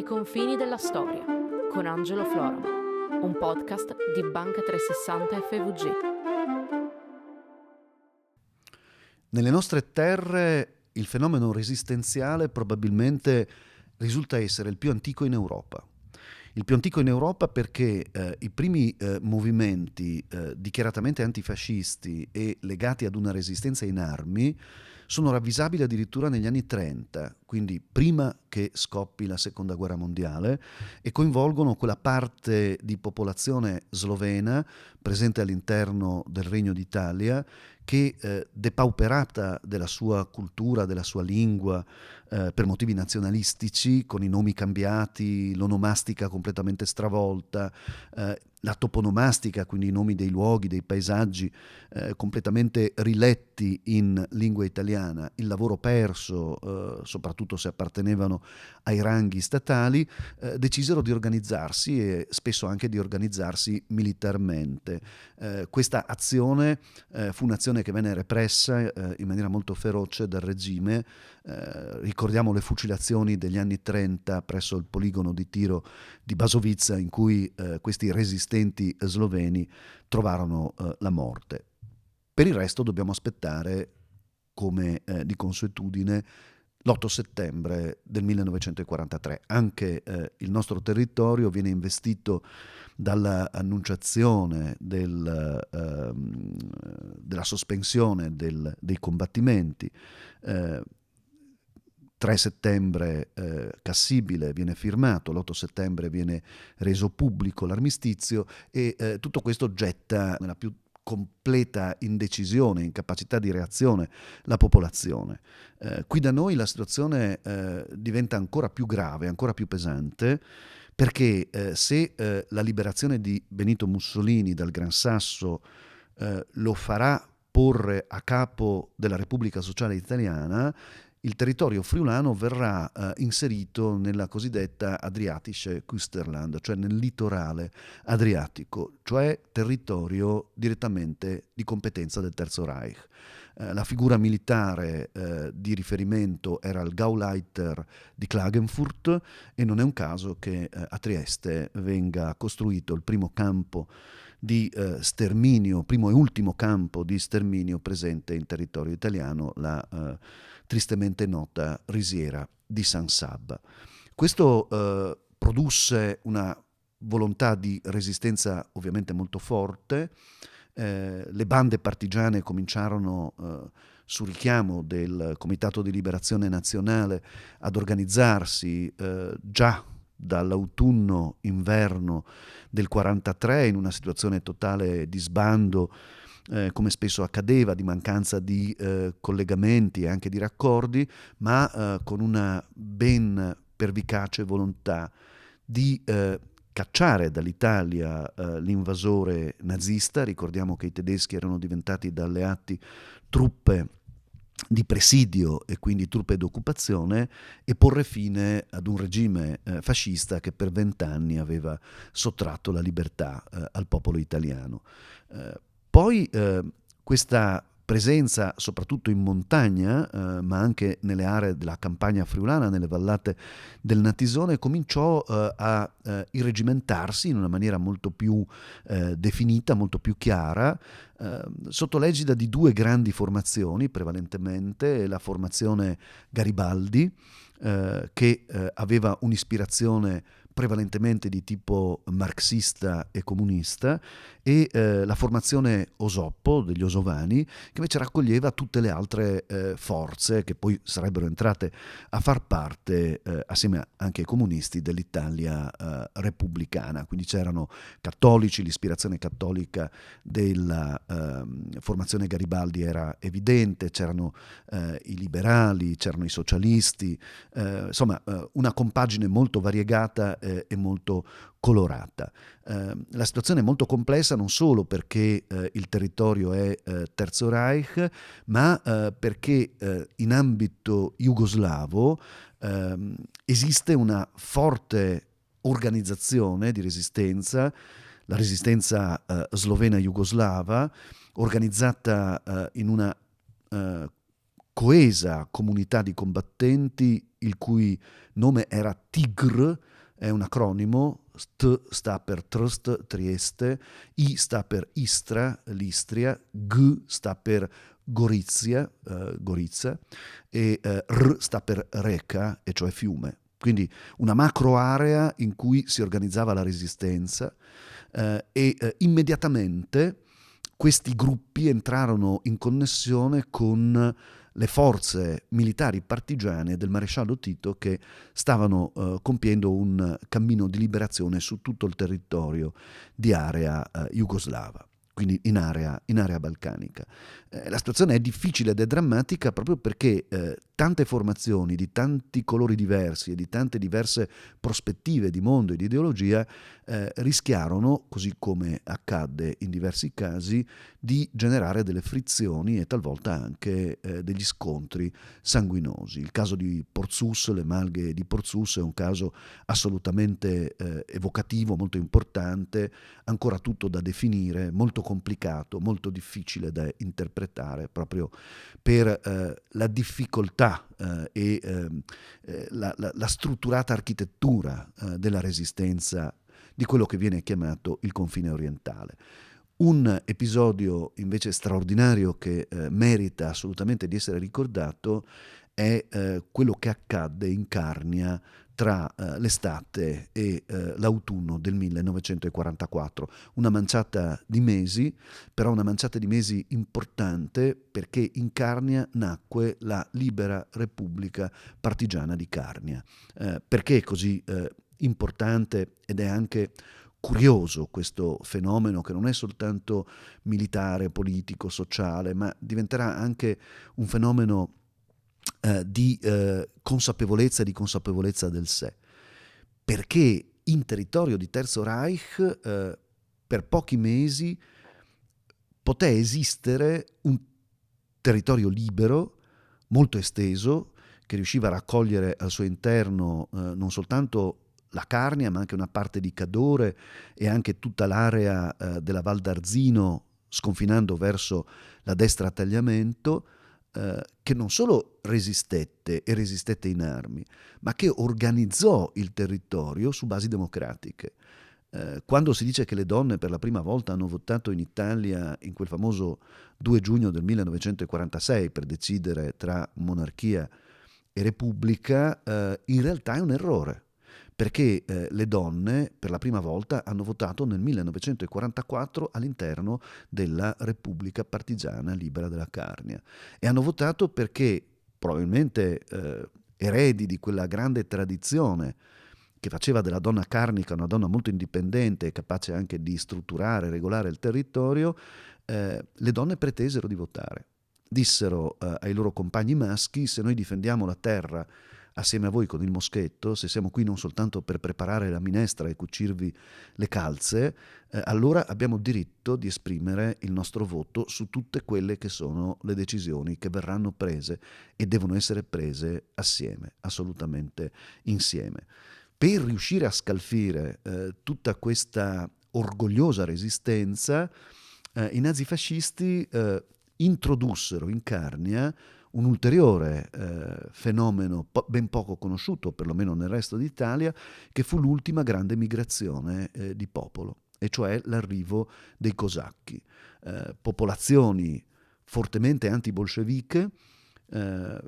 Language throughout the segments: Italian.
confini della storia, con Angelo Floramo, un podcast di Banca 360 FVG. Nelle nostre terre il fenomeno resistenziale probabilmente risulta essere il più antico in Europa. Il più antico in Europa perché i primi movimenti dichiaratamente antifascisti e legati ad una resistenza in armi sono ravvisabili addirittura negli anni 30, quindi prima che scoppi la Seconda Guerra Mondiale, e coinvolgono quella parte di popolazione slovena presente all'interno del Regno d'Italia che, depauperata della sua cultura, della sua lingua, per motivi nazionalistici, con i nomi cambiati, l'onomastica completamente stravolta, la toponomastica, quindi i nomi dei luoghi, dei paesaggi, completamente riletti in lingua italiana, il lavoro perso, soprattutto se appartenevano ai ranghi statali, decisero di organizzarsi e spesso anche di organizzarsi militarmente. Questa azione fu un'azione che venne repressa in maniera molto feroce dal regime. Ricordiamo le fucilazioni degli anni 30 presso il poligono di tiro di Basovizza, in cui questi resistenti sloveni trovarono la morte. Per il resto dobbiamo aspettare, come di consuetudine, l'8 settembre del 1943. Anche il nostro territorio viene investito dall'annunciazione della sospensione dei combattimenti. 3 settembre Cassibile viene firmato, l'8 settembre viene reso pubblico l'armistizio e tutto questo getta nella più completa indecisione, incapacità di reazione la popolazione. Qui da noi la situazione diventa ancora più grave, ancora più pesante, perché se la liberazione di Benito Mussolini dal Gran Sasso lo farà porre a capo della Repubblica Sociale Italiana, il territorio friulano verrà inserito nella cosiddetta Adriatische Küsterland, cioè nel litorale adriatico, cioè territorio direttamente di competenza del Terzo Reich. La figura militare di riferimento era il Gauleiter di Klagenfurt e non è un caso che a Trieste venga costruito il primo campo di sterminio, primo e ultimo campo di sterminio presente in territorio italiano, la tristemente nota risiera di San Sabba. Questo produsse una volontà di resistenza ovviamente molto forte. Le bande partigiane cominciarono su richiamo del Comitato di Liberazione Nazionale ad organizzarsi già dall'autunno-inverno del 43 in una situazione totale di sbando, come spesso accadeva, di mancanza di collegamenti e anche di raccordi, ma con una ben pervicace volontà di cacciare dall'Italia l'invasore nazista. Ricordiamo che i tedeschi erano diventati da alleati truppe di presidio e quindi truppe d'occupazione, e porre fine ad un regime fascista che per 20 anni aveva sottratto la libertà al popolo italiano. Poi questa presenza soprattutto in montagna, ma anche nelle aree della campagna friulana, nelle vallate del Natisone, cominciò a irregimentarsi in una maniera molto più definita, molto più chiara, sotto l'egida di due grandi formazioni, prevalentemente la formazione Garibaldi, che aveva un'ispirazione prevalentemente di tipo marxista e comunista, e la formazione Osoppo, degli Osovani, che invece raccoglieva tutte le altre forze che poi sarebbero entrate a far parte, assieme anche ai comunisti, dell'Italia repubblicana. Quindi c'erano cattolici, l'ispirazione cattolica della formazione Garibaldi era evidente, c'erano i liberali, c'erano i socialisti, insomma una compagine molto variegata e molto colorata. La situazione è molto complessa non solo perché il territorio è Terzo Reich, ma perché in ambito jugoslavo esiste una forte organizzazione di resistenza, la resistenza slovena jugoslava, organizzata in una coesa comunità di combattenti il cui nome era Tigr, è un acronimo. T sta per Trst, Trieste, I sta per Istra, l'Istria, G sta per Gorizia, Gorizia, e R sta per Reka, e cioè fiume. Quindi una macro area in cui si organizzava la resistenza, immediatamente questi gruppi entrarono in connessione con le forze militari partigiane del maresciallo Tito, che stavano compiendo un cammino di liberazione su tutto il territorio di area jugoslava, quindi in area balcanica. La situazione è difficile ed è drammatica proprio perché tante formazioni di tanti colori diversi e di tante diverse prospettive di mondo e di ideologia rischiarono, così come accadde in diversi casi, di generare delle frizioni e talvolta anche degli scontri sanguinosi. Il caso di Portsous, le malghe di Portsous, è un caso assolutamente evocativo, molto importante, ancora tutto da definire, molto complicato, molto difficile da interpretare, proprio per la difficoltà e la strutturata architettura della resistenza di quello che viene chiamato il confine orientale. Un episodio invece straordinario che merita assolutamente di essere ricordato è quello che accadde in Carnia tra l'estate e l'autunno del 1944. Una manciata di mesi, però una manciata di mesi importante, perché in Carnia nacque la Libera Repubblica Partigiana di Carnia. Perché è così importante ed è anche curioso questo fenomeno, che non è soltanto militare, politico, sociale, ma diventerà anche un fenomeno di consapevolezza e di consapevolezza del sé, perché in territorio di Terzo Reich per pochi mesi poté esistere un territorio libero, molto esteso, che riusciva a raccogliere al suo interno non soltanto la Carnia, ma anche una parte di Cadore e anche tutta l'area della Val d'Arzino, sconfinando verso la destra a Tagliamento, che non solo resistette e resistette in armi, ma che organizzò il territorio su basi democratiche. Quando si dice che le donne per la prima volta hanno votato in Italia in quel famoso 2 giugno del 1946 per decidere tra monarchia e repubblica, in realtà è un errore, perché le donne per la prima volta hanno votato nel 1944 all'interno della Repubblica Partigiana Libera della Carnia, e hanno votato perché probabilmente eredi di quella grande tradizione che faceva della donna carnica una donna molto indipendente e capace anche di strutturare e regolare il territorio, le donne pretesero di votare. Dissero ai loro compagni maschi: se noi difendiamo la terra assieme a voi con il moschetto, se siamo qui non soltanto per preparare la minestra e cucirvi le calze, allora abbiamo diritto di esprimere il nostro voto su tutte quelle che sono le decisioni che verranno prese e devono essere prese assieme, assolutamente insieme. Per riuscire a scalfire tutta questa orgogliosa resistenza, i nazifascisti introdussero in Carnia un ulteriore fenomeno ben poco conosciuto, perlomeno nel resto d'Italia, che fu l'ultima grande migrazione di popolo, e cioè l'arrivo dei cosacchi, popolazioni fortemente antibolsceviche,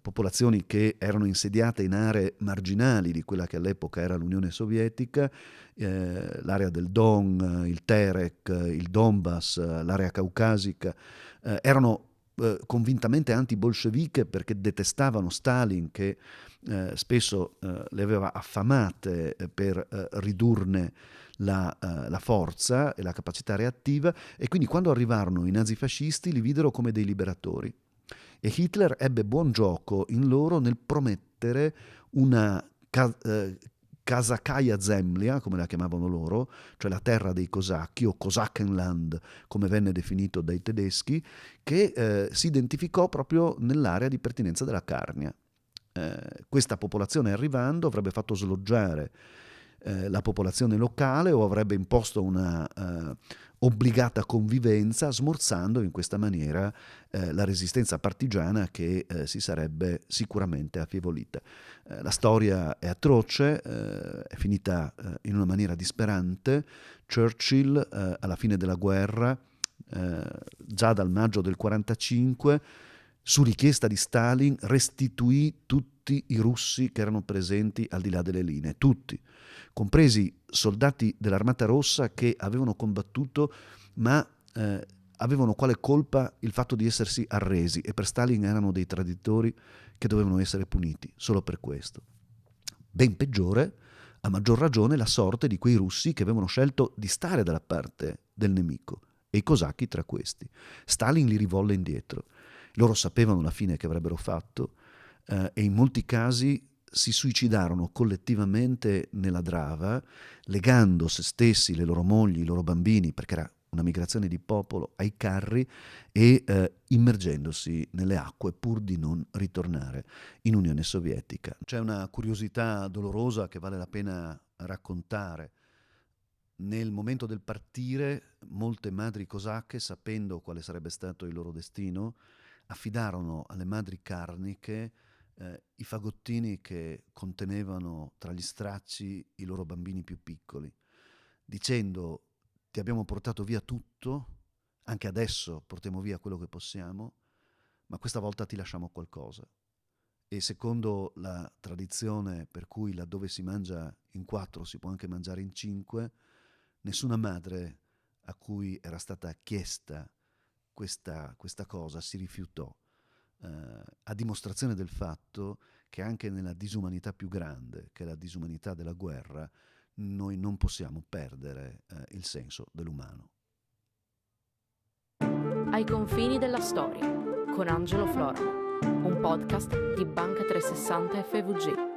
popolazioni che erano insediate in aree marginali di quella che all'epoca era l'Unione Sovietica, l'area del Don, il Terek, il Donbass, l'area caucasica, erano convintamente anti-bolsceviche perché detestavano Stalin, che spesso le aveva affamate per ridurne la forza e la capacità reattiva, e quindi quando arrivarono i nazifascisti li videro come dei liberatori. E Hitler ebbe buon gioco in loro nel promettere una Kasakaya Zemlya, come la chiamavano loro, cioè la terra dei cosacchi, o Kosakenland, come venne definito dai tedeschi, che si identificò proprio nell'area di pertinenza della Carnia. Questa popolazione, arrivando, avrebbe fatto sloggiare la popolazione locale, o avrebbe imposto obbligata convivenza, smorzando in questa maniera la resistenza partigiana che si sarebbe sicuramente affievolita. La storia è atroce, è finita in una maniera disperante. Churchill alla fine della guerra, già dal maggio del 1945, su richiesta di Stalin, restituì tutti i russi che erano presenti al di là delle linee, tutti, compresi soldati dell'Armata Rossa che avevano combattuto, ma avevano quale colpa il fatto di essersi arresi, e per Stalin erano dei traditori che dovevano essere puniti solo per questo. Ben peggiore, a maggior ragione, la sorte di quei russi che avevano scelto di stare dalla parte del nemico, e i cosacchi tra questi. Stalin li rivolle indietro. Loro sapevano la fine che avrebbero fatto e in molti casi si suicidarono collettivamente nella Drava, legando se stessi, le loro mogli, i loro bambini, perché era una migrazione di popolo, ai carri, e immergendosi nelle acque pur di non ritornare in Unione Sovietica. C'è una curiosità dolorosa che vale la pena raccontare. Nel momento del partire, molte madri cosacche, sapendo quale sarebbe stato il loro destino, affidarono alle madri carniche i fagottini che contenevano tra gli stracci i loro bambini più piccoli, dicendo: ti abbiamo portato via tutto, anche adesso portiamo via quello che possiamo, ma questa volta ti lasciamo qualcosa. E secondo la tradizione per cui laddove si mangia in 4 si può anche mangiare in 5, nessuna madre a cui era stata chiesta questa cosa si rifiutò, a dimostrazione del fatto che anche nella disumanità più grande, che è la disumanità della guerra, noi non possiamo perdere il senso dell'umano. Ai confini della storia, con Angelo Floramo, un podcast di Banca 360 FVG.